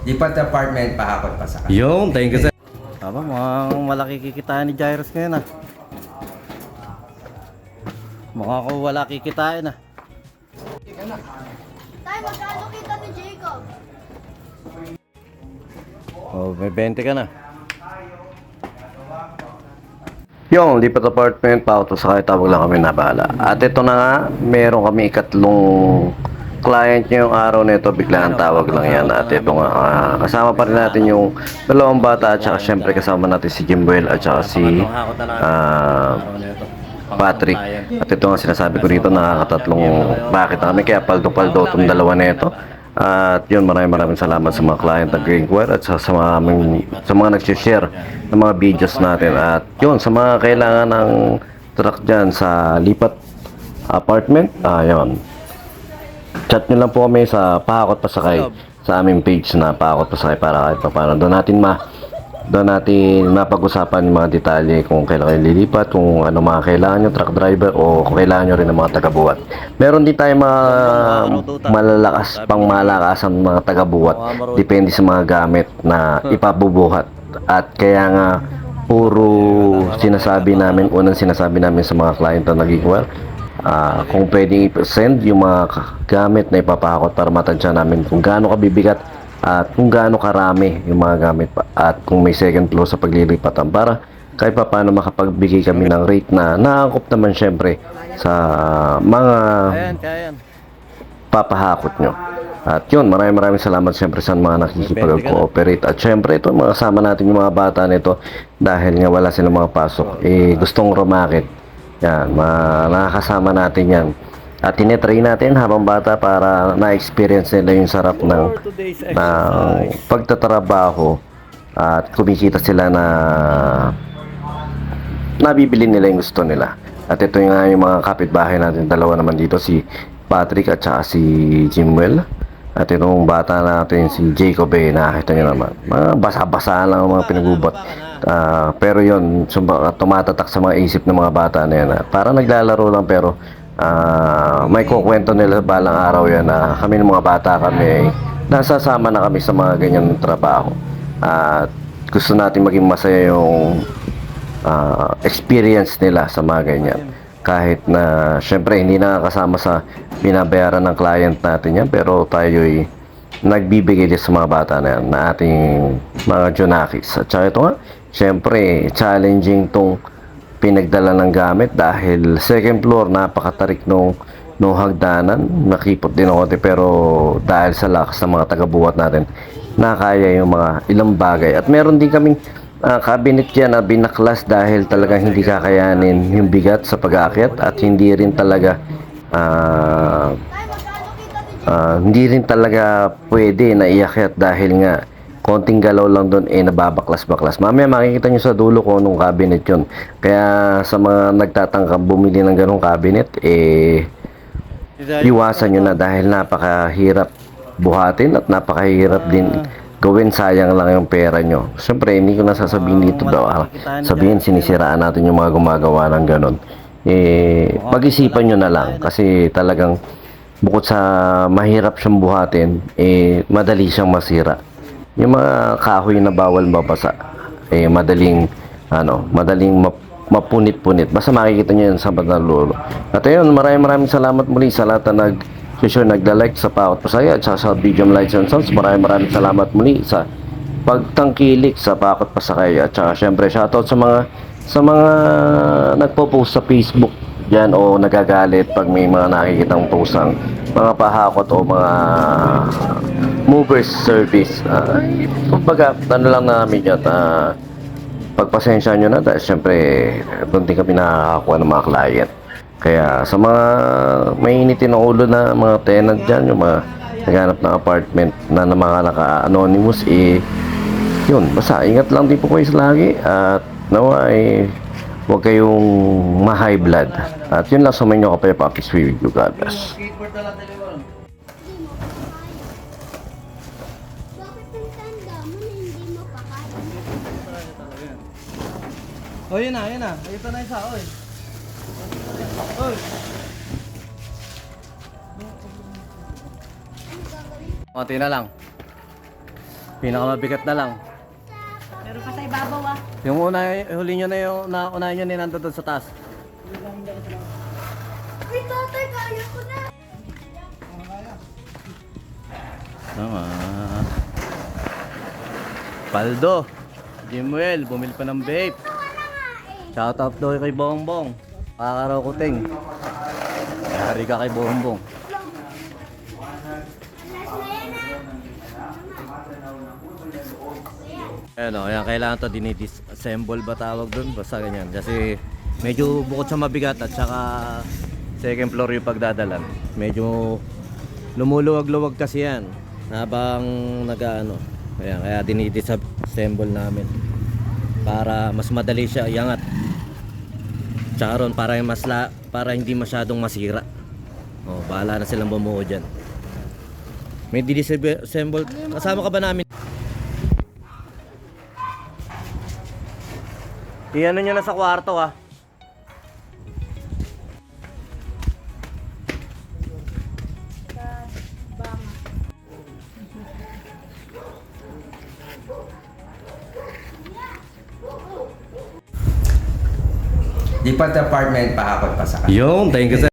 Lipat apartment, pahakot pa sa kanya. Yung, thank you sir. Aba, mukhang malaki kikitain ni Jairus ngayon ah. Mukhang ako wala kikitain ah. Tay, magkano kita ni Jacob? Oh, may 20 ka na. Yung lipat apartment, pauto sa kahit tawag lang kami na bahala. At ito na nga, meron kami ikatlong client niya yung araw na ito, bigla ang tawag lang yan. At ito nga, kasama pa rin natin yung dalawang bata at saka syempre kasama natin si Jimwell at saka si Patrick. At ito nga sinasabi ko dito, nakakatatlong bakit na kami, kaya paldo-paldo itong dalawa na ito. At yun, maraming salamat sa mga client ng Greenquire at sa mga nag-share ng mga videos natin. At yun, sa mga kailangan ng truck dyan sa lipat apartment, yun, chat nyo lang po kami sa Pahakot Pasakay sa aming page na Pahakot Pasakay para kahit pa paano doon natin mapag-usapan yung mga detalye kung kailan kayo lilipat, kung ano mga kailangan nyo truck driver o kung kailangan nyo rin ng mga taga-buhat. Meron din tayo mga malakasan mga taga-buhat, depende sa mga gamit na ipabubuhat. At kaya nga puro unang sinasabi namin sa mga client na nag-inquire, kung pwedeng i-send yung mga gamit na ipapahakot para matansya namin kung gaano kabibigat at kung gaano karami yung mga gamit pa, at kung may second floor sa paglilipatan para kahit pa paano makapagbigay kami ng rate na naangkop naman syempre sa mga papahakot nyo. At yun, maraming salamat syempre sa mga nakikipag-cooperate. At syempre ito, mga kasama natin yung mga bata nito dahil nga wala silang mga pasok, gustong rumakit. Yan, nakakasama natin yan. At tinetrain natin habang bata para na-experience nila yung sarap ng pagtatrabaho at kumikita sila na nabibili nila yung gusto nila. At ito nga yung mga kapitbahay natin, dalawa naman dito, si Patrick at saka si Jimwell. At itong bata natin, si Jacob, nakakita nyo naman. Mga basa-basa lang ang mga pinagubot. Pero yun, tumatatak sa mga isip ng mga bata na yan. Parang naglalaro lang pero may kukwento nila balang araw yan na kami ng mga bata kami nasasama na kami sa mga ganyan trabaho. At gusto natin maging masaya yung experience nila sa mga ganyan. Kahit na syempre hindi nakakasama sa binabayaran ng client natin yan, pero tayo'y nagbibigay din sa mga bata na yan, na ating mga junakis. At saka ito nga, syempre challenging tong pinagdala ng gamit dahil second floor, napakatarik nung hagdanan, nakipot din ako pero dahil sa lakas ng mga taga-buhat natin, nakaya yung mga ilang bagay. At meron din kaming cabinet dyan na binaklas dahil talagang hindi kakayanin yung bigat sa pag-aakyat at hindi rin talaga pwede na iakyat dahil nga konting galaw lang doon nababaklas-baklas. Mamaya makikita nyo sa dulo ko nung cabinet yun. Kaya sa mga nagtatangkang bumili ng ganong cabinet, iwasan nyo na dahil napakahirap buhatin at napakahirap din gawin, sayang lang yung pera nyo. Siyempre, hindi ko nasasabihin dito daw. Sabihin, sinisiraan natin yung mga gumagawa ng ganon. Pag-isipan nyo na lang kasi talagang bukod sa mahirap siyang buhatin, madali siyang masira. Yung mga kahoy na bawal mabasa, madaling mapunit-punit. Basta makikita nyo yan sa Bandalulo. At ayun, maraming salamat muli sa lahat na nagda-like sa Pahakot Pasakay at sa Video Lights and Sounds. Maraming salamat muli sa pagtangkilik sa Pahakot Pasakay. At saka syempre shoutout sa mga nagpo-post sa Facebook yan o nagagalit pag may mga nakikitang post ang mga pahakot o mga movers service. Kumbaga, ano lang namin yan, pagpasensya nyo na dahil syempre doon din kami nakakakuha ng mga client. Kaya sa mga mainitin ng ulo na mga tenant dyan, yung mga naghanap ng apartment na mga naka-anonymous, yun, basta ingat lang din po kayo lagi at nawa huwag kayong ma-high blood. At yun lang, sumayin nyo kapay pa. Peace with you, God bless. Bakit ang tanda mo na hindi mo pakain? Oh, yun na. Ito na isa, oy. Oy. Konti na lang. Pinakamabigat na lang. Meron pa sa ibabaw ah. Yung huli nyo na yung naunahin nyo na nandun doon sa taas. Uy, tatay, kaya ko na. Tama. Paldo. Jimuel, bumili pa ng vape. Shout out daw kay Bongbong. Pakakaraw ko ting. Yari ka kay Bongbong. Ano, yan kailangan to dinidisassemble ba tawag doon? Basta ganyan. Kasi medyo bukod sa mabigat at saka second floor yung pagdadalan. Medyo lumuluwag-luwag kasi yan habang nag-ano. Kaya dinidisassemble namin para mas madali siya iangat. Tsaka ron para para hindi masyadong masira. Oh, bahala na silang bumuo dyan. May dinidisassemble. Kasama ka ba namin? Iyan nyo na sa kwarto ah. Lipat apartment, pahakot pa sa kanila. Yung, thank you sir.